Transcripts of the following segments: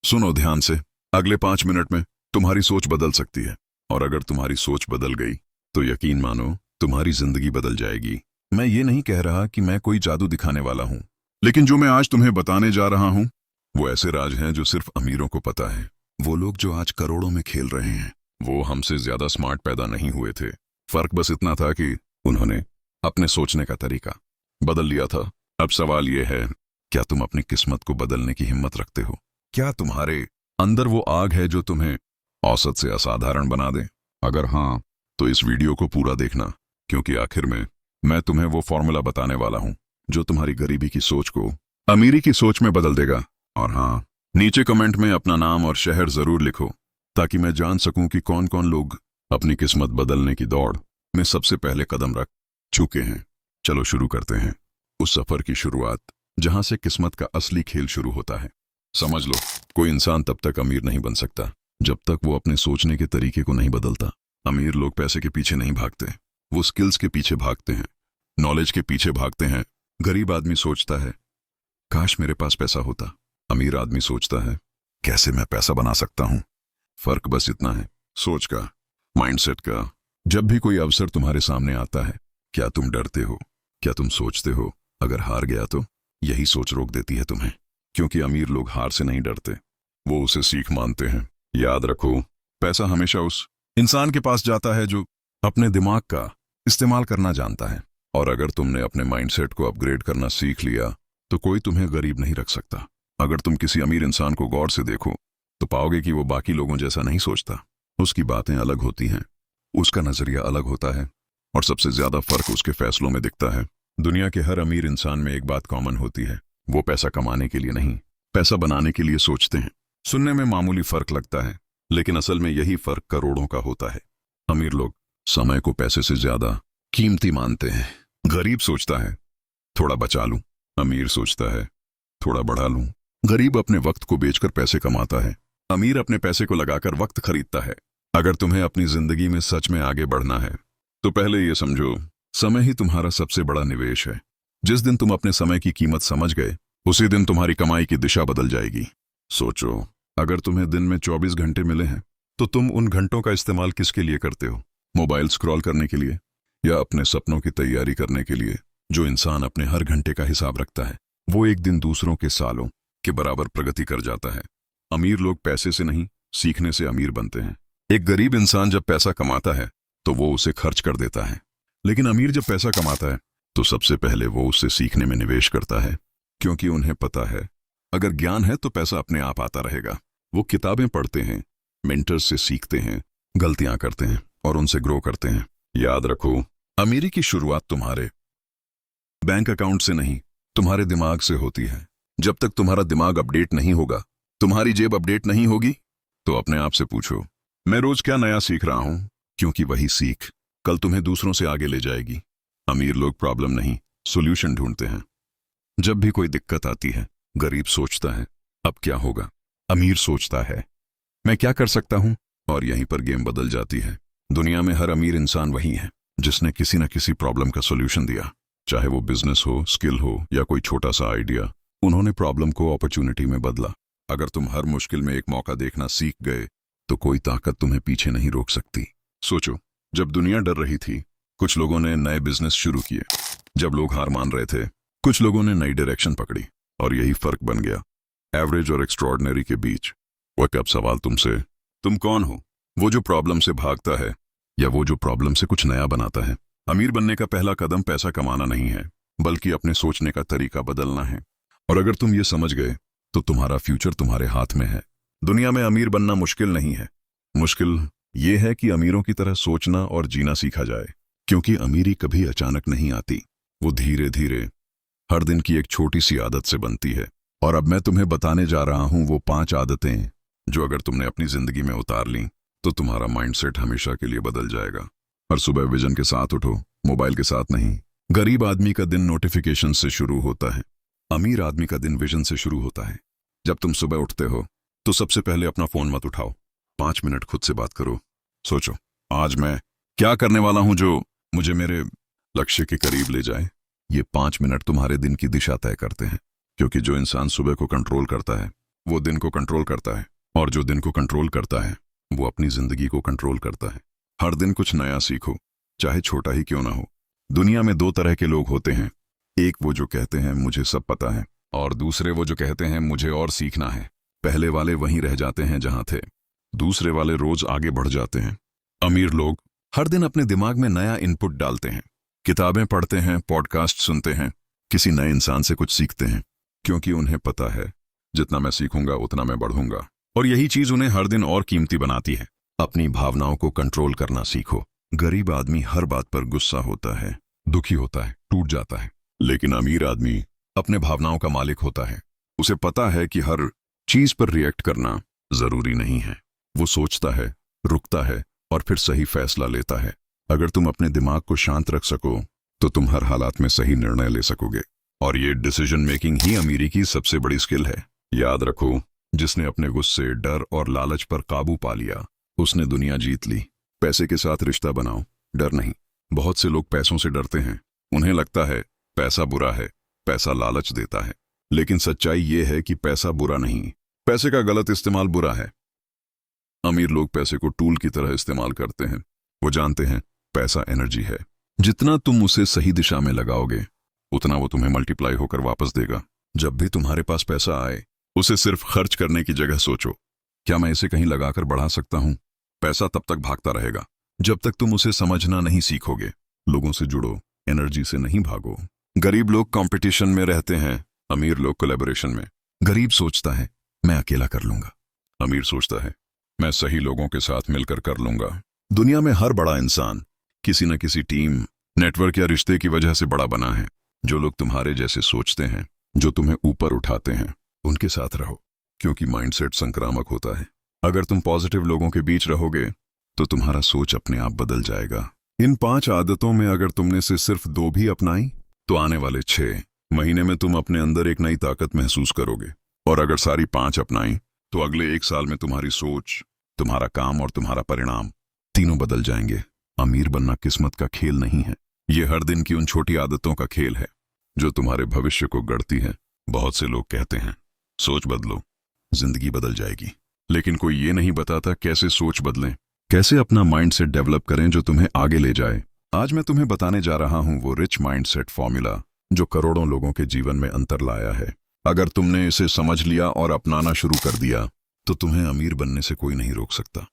सुनो ध्यान से। अगले 5 मिनट में तुम्हारी सोच बदल सकती है, और अगर तुम्हारी सोच बदल गई तो यकीन मानो तुम्हारी जिंदगी बदल जाएगी। मैं ये नहीं कह रहा कि मैं कोई जादू दिखाने वाला हूं, लेकिन जो मैं आज तुम्हें बताने जा रहा हूं वो ऐसे राज हैं जो सिर्फ अमीरों को पता है। वो लोग जो आज करोड़ों में खेल रहे हैं, वो हमसे ज्यादा स्मार्ट पैदा नहीं हुए थे। फर्क बस इतना था कि उन्होंने अपने सोचने का तरीका बदल लिया था। अब सवाल यह है, क्या तुम अपनी किस्मत को बदलने की हिम्मत रखते हो? क्या तुम्हारे अंदर वो आग है जो तुम्हें औसत से असाधारण बना दे? अगर हाँ, तो इस वीडियो को पूरा देखना, क्योंकि आखिर में मैं तुम्हें वो फॉर्मूला बताने वाला हूं जो तुम्हारी गरीबी की सोच को अमीरी की सोच में बदल देगा। और हाँ, नीचे कमेंट में अपना नाम और शहर जरूर लिखो, ताकि मैं जान सकूं कि कौन कौन लोग अपनी किस्मत बदलने की दौड़ में सबसे पहले कदम रख चुके हैं। चलो शुरू करते हैं उस सफर की शुरुआत जहां से किस्मत का असली खेल शुरू होता है। समझ लो, कोई इंसान तब तक अमीर नहीं बन सकता जब तक वो अपने सोचने के तरीके को नहीं बदलता। अमीर लोग पैसे के पीछे नहीं भागते, वो स्किल्स के पीछे भागते हैं, नॉलेज के पीछे भागते हैं। गरीब आदमी सोचता है, काश मेरे पास पैसा होता। अमीर आदमी सोचता है, कैसे मैं पैसा बना सकता हूं। फर्क बस इतना है, सोच का, माइंडसेट का। जब भी कोई अवसर तुम्हारे सामने आता है, क्या तुम डरते हो? क्या तुम सोचते हो अगर हार गया तो? यही सोच रोक देती है तुम्हें, क्योंकि अमीर लोग हार से नहीं डरते, वो उसे सीख मानते हैं। याद रखो, पैसा हमेशा उस इंसान के पास जाता है जो अपने दिमाग का इस्तेमाल करना जानता है। और अगर तुमने अपने माइंडसेट को अपग्रेड करना सीख लिया तो कोई तुम्हें गरीब नहीं रख सकता। अगर तुम किसी अमीर इंसान को गौर से देखो तो पाओगे कि वो बाकी लोगों जैसा नहीं सोचता। उसकी बातें अलग होती हैं, उसका नजरिया अलग होता है, और सबसे ज्यादा फर्क उसके फैसलों में दिखता है। दुनिया के हर अमीर इंसान में एक बात कॉमन होती है, वो पैसा कमाने के लिए नहीं, पैसा बनाने के लिए सोचते हैं। सुनने में मामूली फर्क लगता है, लेकिन असल में यही फर्क करोड़ों का होता है। अमीर लोग समय को पैसे से ज्यादा कीमती मानते हैं। गरीब सोचता है, थोड़ा बचा लूं। अमीर सोचता है, थोड़ा बढ़ा लूं। गरीब अपने वक्त को बेचकर पैसे कमाता है, अमीर अपने पैसे को लगाकर वक्त खरीदता है। अगर तुम्हें अपनी जिंदगी में सच में आगे बढ़ना है तो पहले ये समझो, समय ही तुम्हारा सबसे बड़ा निवेश है। जिस दिन तुम अपने समय की कीमत समझ गए, उसी दिन तुम्हारी कमाई की दिशा बदल जाएगी। सोचो, अगर तुम्हें दिन में 24 घंटे मिले हैं तो तुम उन घंटों का इस्तेमाल किसके लिए करते हो? मोबाइल स्क्रॉल करने के लिए, या अपने सपनों की तैयारी करने के लिए? जो इंसान अपने हर घंटे का हिसाब रखता है, वो एक दिन दूसरों के सालों के बराबर प्रगति कर जाता है। अमीर लोग पैसे से नहीं, सीखने से अमीर बनते हैं। एक गरीब इंसान जब पैसा कमाता है तो वो उसे खर्च कर देता है, लेकिन अमीर जब पैसा कमाता है तो सबसे पहले वो उससे सीखने में निवेश करता है, क्योंकि उन्हें पता है अगर ज्ञान है तो पैसा अपने आप आता रहेगा। वो किताबें पढ़ते हैं, मेंटर्स से सीखते हैं, गलतियां करते हैं और उनसे ग्रो करते हैं। याद रखो, अमीरी की शुरुआत तुम्हारे बैंक अकाउंट से नहीं, तुम्हारे दिमाग से होती है। जब तक तुम्हारा दिमाग अपडेट नहीं होगा, तुम्हारी जेब अपडेट नहीं होगी, तो अपने आप से पूछो, मैं रोज क्या नया सीख रहा हूं? क्योंकि वही सीख कल तुम्हें दूसरों से आगे ले जाएगी। अमीर लोग प्रॉब्लम नहीं, सॉल्यूशन ढूंढते हैं। जब भी कोई दिक्कत आती है, गरीब सोचता है, अब क्या होगा? अमीर सोचता है, मैं क्या कर सकता हूं? और यहीं पर गेम बदल जाती है। दुनिया में हर अमीर इंसान वही है जिसने किसी न किसी प्रॉब्लम का सॉल्यूशन दिया, चाहे वो बिजनेस हो, स्किल हो, या कोई छोटा सा आइडिया। उन्होंने प्रॉब्लम को अपॉर्चुनिटी में बदला। अगर तुम हर मुश्किल में एक मौका देखना सीख गए तो कोई ताकत तुम्हें पीछे नहीं रोक सकती। सोचो, जब दुनिया डर रही थी, कुछ लोगों ने नए बिजनेस शुरू किए। जब लोग हार मान रहे थे, कुछ लोगों ने नई डायरेक्शन पकड़ी, और यही फर्क बन गया एवरेज और एक्स्ट्रॉर्डिनरी के बीच। वो अब सवाल तुमसे, तुम कौन हो? वो जो प्रॉब्लम से भागता है, या वो जो प्रॉब्लम से कुछ नया बनाता है? अमीर बनने का पहला कदम पैसा कमाना नहीं है, बल्कि अपने सोचने का तरीका बदलना है। और अगर तुम ये समझ गए तो तुम्हारा फ्यूचर तुम्हारे हाथ में है। दुनिया में अमीर बनना मुश्किल नहीं है, मुश्किल ये है कि अमीरों की तरह सोचना और जीना सीखा जाए। क्योंकि अमीरी कभी अचानक नहीं आती, वो धीरे धीरे हर दिन की एक छोटी सी आदत से बनती है। और अब मैं तुम्हें बताने जा रहा हूं वो 5 आदतें जो अगर तुमने अपनी जिंदगी में उतार ली तो तुम्हारा माइंडसेट हमेशा के लिए बदल जाएगा। हर सुबह विजन के साथ उठो, मोबाइल के साथ नहीं। गरीब आदमी का दिन नोटिफिकेशन से शुरू होता है, अमीर आदमी का दिन विजन से शुरू होता है। जब तुम सुबह उठते हो तो सबसे पहले अपना फोन मत उठाओ, 5 मिनट खुद से बात करो। सोचो, आज मैं क्या करने वाला हूं जो मुझे मेरे लक्ष्य के करीब ले जाए। ये 5 मिनट तुम्हारे दिन की दिशा तय करते हैं, क्योंकि जो इंसान सुबह को कंट्रोल करता है वो दिन को कंट्रोल करता है, और जो दिन को कंट्रोल करता है वो अपनी जिंदगी को कंट्रोल करता है। हर दिन कुछ नया सीखो, चाहे छोटा ही क्यों ना हो। दुनिया में दो तरह के लोग होते हैं, एक वो जो कहते हैं मुझे सब पता है, और दूसरे वो जो कहते हैं मुझे और सीखना है। पहले वाले वहीं रह जाते हैं जहां थे, दूसरे वाले रोज आगे बढ़ जाते हैं। अमीर लोग हर दिन अपने दिमाग में नया इनपुट डालते हैं, किताबें पढ़ते हैं, पॉडकास्ट सुनते हैं, किसी नए इंसान से कुछ सीखते हैं, क्योंकि उन्हें पता है जितना मैं सीखूंगा उतना मैं बढ़ूंगा। और यही चीज उन्हें हर दिन और कीमती बनाती है। अपनी भावनाओं को कंट्रोल करना सीखो। गरीब आदमी हर बात पर गुस्सा होता है, दुखी होता है, टूट जाता है, लेकिन अमीर आदमी अपने भावनाओं का मालिक होता है। उसे पता है कि हर चीज पर रिएक्ट करना जरूरी नहीं है। वो सोचता है, रुकता है और फिर सही फैसला लेता है। अगर तुम अपने दिमाग को शांत रख सको तो तुम हर हालात में सही निर्णय ले सकोगे। और ये डिसीजन मेकिंग ही अमीरी की सबसे बड़ी स्किल है। याद रखो, जिसने अपने गुस्से, डर और लालच पर काबू पा लिया उसने दुनिया जीत ली। पैसे के साथ रिश्ता बनाओ, डर नहीं। बहुत से लोग पैसों से डरते हैं। उन्हें लगता है पैसा बुरा है, पैसा लालच देता है। लेकिन सच्चाई ये है कि पैसा बुरा नहीं, पैसे का गलत इस्तेमाल बुरा है। अमीर लोग पैसे को टूल की तरह इस्तेमाल करते हैं। वो जानते हैं पैसा एनर्जी है, जितना तुम उसे सही दिशा में लगाओगे उतना वो तुम्हें मल्टीप्लाई होकर वापस देगा। जब भी तुम्हारे पास पैसा आए उसे सिर्फ खर्च करने की जगह सोचो, क्या मैं इसे कहीं लगाकर बढ़ा सकता हूं? पैसा तब तक भागता रहेगा जब तक तुम उसे समझना नहीं सीखोगे। लोगों से जुड़ो, एनर्जी से नहीं भागो। गरीब लोग कंपटीशन में रहते हैं, अमीर लोग कोलैबोरेशन में। गरीब सोचता है मैं अकेला कर लूंगा, अमीर सोचता है मैं सही लोगों के साथ मिलकर कर लूंगा। दुनिया में हर बड़ा इंसान किसी न किसी टीम, नेटवर्क या रिश्ते की वजह से बड़ा बना है। जो लोग तुम्हारे जैसे सोचते हैं, जो तुम्हें ऊपर उठाते हैं, उनके साथ रहो, क्योंकि माइंडसेट संक्रामक होता है। अगर तुम पॉजिटिव लोगों के बीच रहोगे तो तुम्हारा सोच अपने आप बदल जाएगा। इन 5 आदतों में अगर तुमने से सिर्फ 2 भी अपनाई तो आने वाले 6 महीने में तुम अपने अंदर एक नई ताकत महसूस करोगे। और अगर सारी 5 अपनाई तो अगले 1 साल में तुम्हारी सोच, तुम्हारा काम और तुम्हारा परिणाम तीनों बदल जाएंगे। अमीर बनना किस्मत का खेल नहीं है, ये हर दिन की उन छोटी आदतों का खेल है जो तुम्हारे भविष्य को गढ़ती है। बहुत से लोग कहते हैं सोच बदलो, जिंदगी बदल जाएगी, लेकिन कोई ये नहीं बताता कैसे सोच बदलें, कैसे अपना माइंडसेट डेवलप करें जो तुम्हें आगे ले जाए। आज मैं तुम्हें बताने जा रहा हूं वो रिच माइंडसेट फॉर्मूला जो करोड़ों लोगों के जीवन में अंतर लाया है। अगर तुमने इसे समझ लिया और अपनाना शुरू कर दिया तो तुम्हें अमीर बनने से कोई नहीं रोक सकता।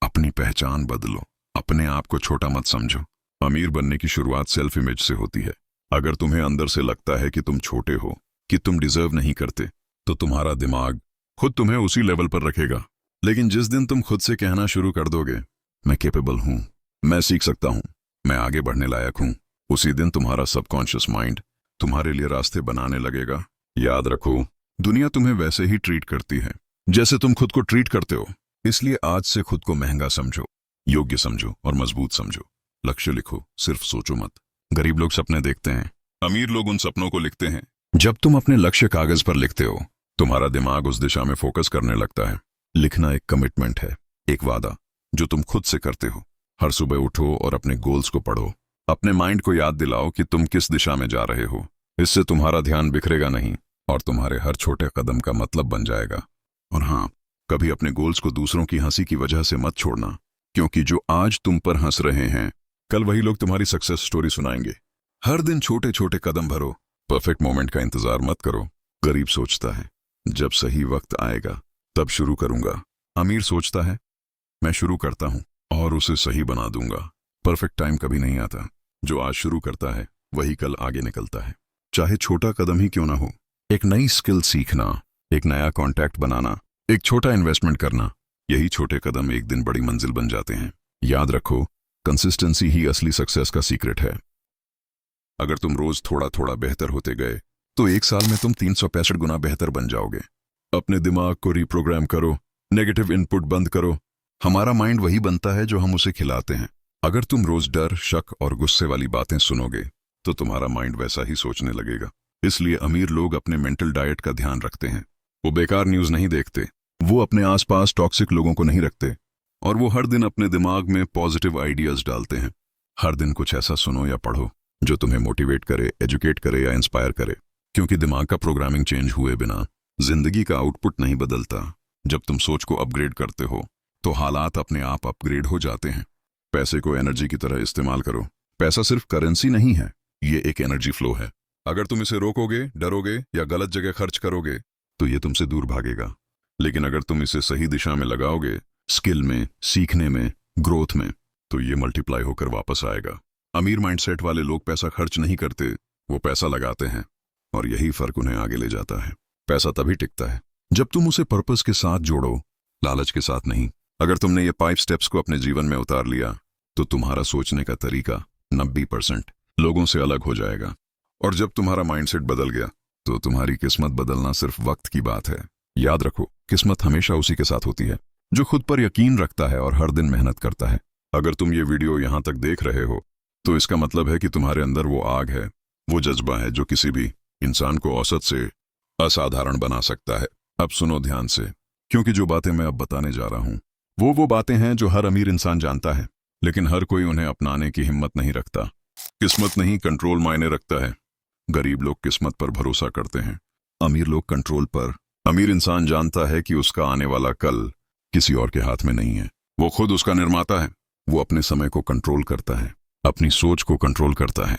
अपनी पहचान बदलो, अपने आप को छोटा मत समझो। अमीर बनने की शुरुआत सेल्फ इमेज से होती है। अगर तुम्हें अंदर से लगता है कि तुम छोटे हो, कि तुम डिजर्व नहीं करते, तो तुम्हारा दिमाग खुद तुम्हें उसी लेवल पर रखेगा। लेकिन जिस दिन तुम खुद से कहना शुरू कर दोगे मैं कैपेबल हूं, मैं सीख सकता हूं, मैं आगे बढ़ने लायक हूं, उसी दिन तुम्हारा सबकॉन्शियस माइंड तुम्हारे लिए रास्ते बनाने लगेगा। याद रखो, दुनिया तुम्हें वैसे ही ट्रीट करती है जैसे तुम खुद को ट्रीट करते हो। इसलिए आज से खुद को महंगा समझो, योग्य समझो और मजबूत समझो। लक्ष्य लिखो, सिर्फ सोचो मत। गरीब लोग सपने देखते हैं, अमीर लोग उन सपनों को लिखते हैं। जब तुम अपने लक्ष्य कागज पर लिखते हो तुम्हारा दिमाग उस दिशा में फोकस करने लगता है। लिखना एक कमिटमेंट है, एक वादा जो तुम खुद से करते हो। हर सुबह उठो और अपने गोल्स को पढ़ो। अपने माइंड को याद दिलाओ कि तुम किस दिशा में जा रहे हो। इससे तुम्हारा ध्यान बिखरेगा नहीं और तुम्हारे हर छोटे कदम का मतलब बन जाएगा। और हाँ, कभी अपने गोल्स को दूसरों की हंसी की वजह से मत छोड़ना, क्योंकि जो आज तुम पर हंस रहे हैं कल वही लोग तुम्हारी सक्सेस स्टोरी सुनाएंगे। हर दिन छोटे छोटे कदम भरो, परफेक्ट मोमेंट का इंतजार मत करो। गरीब सोचता है जब सही वक्त आएगा तब शुरू करूंगा। अमीर सोचता है मैं शुरू करता हूं और उसे सही बना दूंगा। परफेक्ट टाइम कभी नहीं आता। जो आज शुरू करता है वही कल आगे निकलता है, चाहे छोटा कदम ही क्यों ना हो। एक नई स्किल सीखना, एक नया कॉन्टैक्ट बनाना, एक छोटा इन्वेस्टमेंट करना, यही छोटे कदम एक दिन बड़ी मंजिल बन जाते हैं। याद रखो, कंसिस्टेंसी ही असली सक्सेस का सीक्रेट है। अगर तुम रोज थोड़ा थोड़ा बेहतर होते गए तो 1 साल में तुम 365 गुना बेहतर बन जाओगे। अपने दिमाग को रिप्रोग्राम करो, नेगेटिव इनपुट बंद करो। हमारा माइंड वही बनता है जो हम उसे खिलाते हैं। अगर तुम रोज डर, शक और गुस्से वाली बातें सुनोगे तो तुम्हारा माइंड वैसा ही सोचने लगेगा। इसलिए अमीर लोग अपने मेंटल डाइट का ध्यान रखते हैं। वो बेकार न्यूज नहीं देखते, वो अपने आसपास टॉक्सिक लोगों को नहीं रखते, और वो हर दिन अपने दिमाग में पॉजिटिव आइडियाज डालते हैं। हर दिन कुछ ऐसा सुनो या पढ़ो जो तुम्हें मोटिवेट करे, एजुकेट करे या इंस्पायर करे, क्योंकि दिमाग का प्रोग्रामिंग चेंज हुए बिना जिंदगी का आउटपुट नहीं बदलता। जब तुम सोच को अपग्रेड करते हो तो हालात अपने आप अपग्रेड हो जाते हैं। पैसे को एनर्जी की तरह इस्तेमाल करो। पैसा सिर्फ करेंसी नहीं है, ये एक एनर्जी फ्लो है। अगर तुम इसे रोकोगे, डरोगे या गलत जगह खर्च करोगे तो ये तुमसे दूर भागेगा। लेकिन अगर तुम इसे सही दिशा में लगाओगे, स्किल में, सीखने में, ग्रोथ में, तो ये मल्टीप्लाई होकर वापस आएगा। अमीर माइंडसेट वाले लोग पैसा खर्च नहीं करते, वो पैसा लगाते हैं, और यही फर्क उन्हें आगे ले जाता है। पैसा तभी टिकता है जब तुम उसे पर्पस के साथ जोड़ो, लालच के साथ नहीं। अगर तुमने ये 5 स्टेप्स को अपने जीवन में उतार लिया तो तुम्हारा सोचने का तरीका 90% लोगों से अलग हो जाएगा। और जब तुम्हारा माइंडसेट बदल गया तो तुम्हारी किस्मत बदलना सिर्फ वक्त की बात है। याद रखो, किस्मत हमेशा उसी के साथ होती है जो खुद पर यकीन रखता है और हर दिन मेहनत करता है। अगर तुम ये वीडियो यहां तक देख रहे हो तो इसका मतलब है कि तुम्हारे अंदर वो आग है, वो जज्बा है जो किसी भी इंसान को औसत से असाधारण बना सकता है। अब सुनो ध्यान से, क्योंकि जो बातें मैं अब बताने जा रहा हूं वो बातें हैं जो हर अमीर इंसान जानता है, लेकिन हर कोई उन्हें अपनाने की हिम्मत नहीं रखता। किस्मत नहीं, कंट्रोल मायने रखता है। गरीब लोग किस्मत पर भरोसा करते हैं, अमीर लोग कंट्रोल पर। अमीर इंसान जानता है कि उसका आने वाला कल किसी और के हाथ में नहीं है, वो खुद उसका निर्माता है। वो अपने समय को कंट्रोल करता है, अपनी सोच को कंट्रोल करता है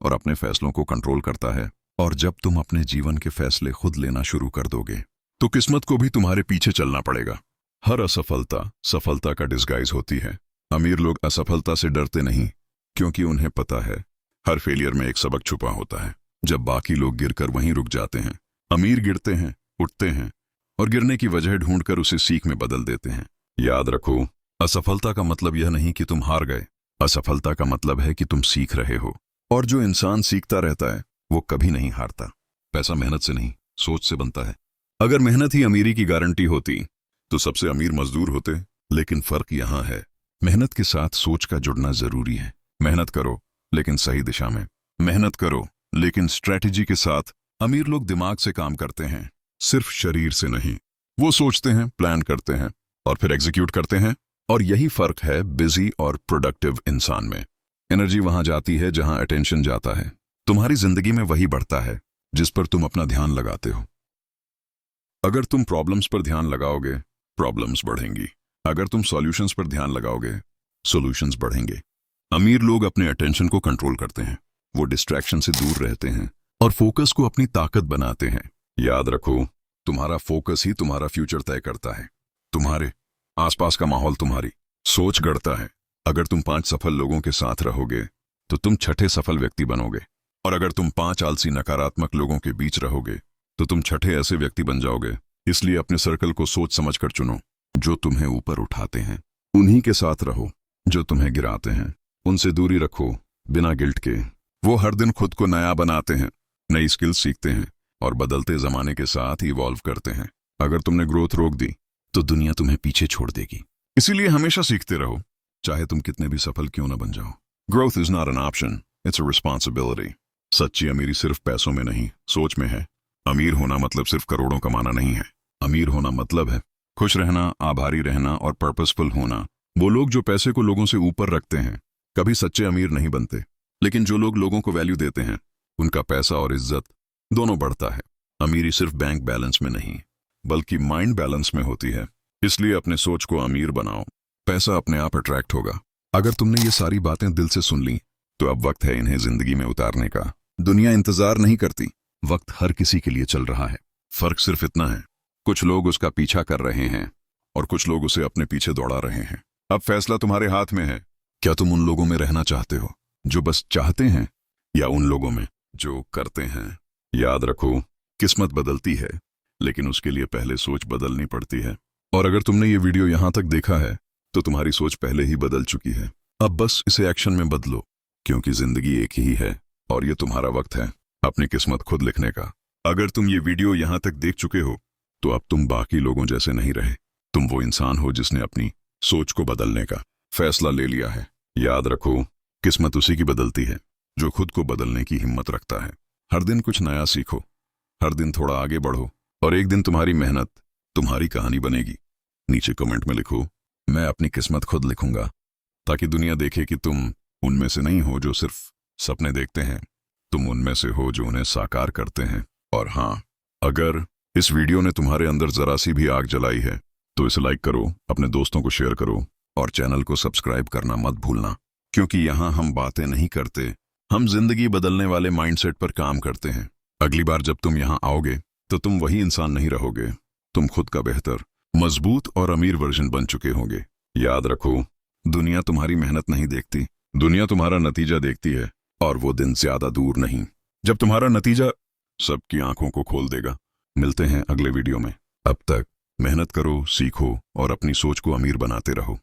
और अपने फैसलों को कंट्रोल करता है। और जब तुम अपने जीवन के फैसले खुद लेना शुरू कर दोगे तो किस्मत को भी तुम्हारे पीछे चलना पड़ेगा। हर असफलता सफलता का डिस्गाइज होती है। अमीर लोग असफलता से डरते नहीं, क्योंकि उन्हें पता है हर फेलियर में एक सबक छुपा होता है। जब बाकी लोग गिरकर वहीं रुक जाते हैं, अमीर गिरते हैं, उठते हैं और गिरने की वजह ढूंढकर उसे सीख में बदल देते हैं। याद रखो, असफलता का मतलब यह नहीं कि तुम हार गए। असफलता का मतलब है कि तुम सीख रहे हो। और जो इंसान सीखता रहता है वो कभी नहीं हारता। पैसा मेहनत से नहीं, सोच से बनता है। अगर मेहनत ही अमीरी की गारंटी होती तो सबसे अमीर मजदूर होते। लेकिन फर्क यहां है, मेहनत के साथ सोच का जुड़ना जरूरी है। मेहनत करो लेकिन सही दिशा में। मेहनत करो लेकिन स्ट्रैटेजी के साथ। अमीर लोग दिमाग से काम करते हैं, सिर्फ शरीर से नहीं। वो सोचते हैं, प्लान करते हैं और फिर एग्जीक्यूट करते हैं। और यही फर्क है बिजी और प्रोडक्टिव इंसान में। एनर्जी वहां जाती है जहां अटेंशन जाता है। तुम्हारी जिंदगी में वही बढ़ता है जिस पर तुम अपना ध्यान लगाते हो। अगर तुम प्रॉब्लम्स पर ध्यान लगाओगे, प्रॉब्लम्स बढ़ेंगी। अगर तुम सॉल्यूशंस पर ध्यान लगाओगे, सॉल्यूशंस बढ़ेंगे। अमीर लोग अपने अटेंशन को कंट्रोल करते हैं, वो डिस्ट्रैक्शन से दूर रहते हैं और फोकस को अपनी ताकत बनाते हैं। याद रखो, तुम्हारा फोकस ही तुम्हारा फ्यूचर तय करता है। तुम्हारे आसपास का माहौल तुम्हारी सोच गढ़ता है। अगर तुम 5 सफल लोगों के साथ रहोगे तो तुम 6ठे सफल व्यक्ति बनोगे। और अगर तुम 5 आलसी नकारात्मक लोगों के बीच रहोगे तो तुम 6ठे ऐसे व्यक्ति बन जाओगे। इसलिए अपने सर्कल को सोच समझकर चुनो। जो तुम्हें ऊपर उठाते हैं उन्हीं के साथ रहो, जो तुम्हें गिराते हैं उनसे दूरी रखो, बिना गिल्ट के। वो हर दिन खुद को नया बनाते हैं, नई स्किल्स सीखते हैं और बदलते जमाने के साथ इवॉल्व करते हैं। अगर तुमने ग्रोथ रोक दी तो दुनिया तुम्हें पीछे छोड़ देगी। इसीलिए हमेशा सीखते रहो, चाहे तुम कितने भी सफल क्यों ना बन जाओ। Growth is not an option, it's a responsibility. सच्ची अमीरी सिर्फ पैसों में नहीं, सोच में है। अमीर होना मतलब सिर्फ करोड़ों कमाना नहीं है। अमीर होना मतलब है खुश रहना, आभारी रहना और पर्पसफुल होना। वो लोग जो पैसे को लोगों से ऊपर रखते हैं कभी सच्चे अमीर नहीं बनते। लेकिन जो लोग लोगों को वैल्यू देते हैं उनका पैसा और इज्जत दोनों बढ़ता है। अमीरी सिर्फ बैंक बैलेंस में नहीं बल्कि माइंड बैलेंस में होती है। इसलिए अपने सोच को अमीर बनाओ, पैसा अपने आप अट्रैक्ट होगा। अगर तुमने ये सारी बातें दिल से सुन ली तो अब वक्त है इन्हें जिंदगी में उतारने का। दुनिया इंतजार नहीं करती, वक्त हर किसी के लिए चल रहा है। फर्क सिर्फ इतना है, कुछ लोग उसका पीछा कर रहे हैं और कुछ लोग उसे अपने पीछे दौड़ा रहे हैं। अब फैसला तुम्हारे हाथ में है। क्या तुम उन लोगों में रहना चाहते हो जो बस चाहते हैं, या उन लोगों में जो करते हैं? याद रखो, किस्मत बदलती है लेकिन उसके लिए पहले सोच बदलनी पड़ती है। और अगर तुमने ये वीडियो यहां तक देखा है तो तुम्हारी सोच पहले ही बदल चुकी है। अब बस इसे एक्शन में बदलो, क्योंकि जिंदगी एक ही है और ये तुम्हारा वक्त है अपनी किस्मत खुद लिखने का। अगर तुम ये वीडियो यहां तक देख चुके हो तो अब तुम बाकी लोगों जैसे नहीं रहे। तुम वो इंसान हो जिसने अपनी सोच को बदलने का फैसला ले लिया है। याद रखो, किस्मत उसी की बदलती है जो खुद को बदलने की हिम्मत रखता है। हर दिन कुछ नया सीखो, हर दिन थोड़ा आगे बढ़ो और एक दिन तुम्हारी मेहनत तुम्हारी कहानी बनेगी। नीचे कमेंट में लिखो, मैं अपनी किस्मत खुद लिखूंगा, ताकि दुनिया देखे कि तुम उनमें से नहीं हो जो सिर्फ सपने देखते हैं, तुम उनमें से हो जो उन्हें साकार करते हैं। और हाँ, अगर इस वीडियो ने तुम्हारे अंदर जरा सी भी आग जलाई है तो इसे लाइक करो, अपने दोस्तों को शेयर करो और चैनल को सब्सक्राइब करना मत भूलना, क्योंकि यहाँ हम बातें नहीं करते, हम जिंदगी बदलने वाले माइंडसेट पर काम करते हैं। अगली बार जब तुम यहाँ आओगे तो तुम वही इंसान नहीं रहोगे, तुम खुद का बेहतर, मजबूत और अमीर वर्जन बन चुके होंगे। याद रखो, दुनिया तुम्हारी मेहनत नहीं देखती, दुनिया तुम्हारा नतीजा देखती है, और वो दिन ज्यादा दूर नहीं जब तुम्हारा नतीजा सबकी आंखों को खोल देगा। मिलते हैं अगले वीडियो में। अब तक मेहनत करो, सीखो और अपनी सोच को अमीर बनाते रहो।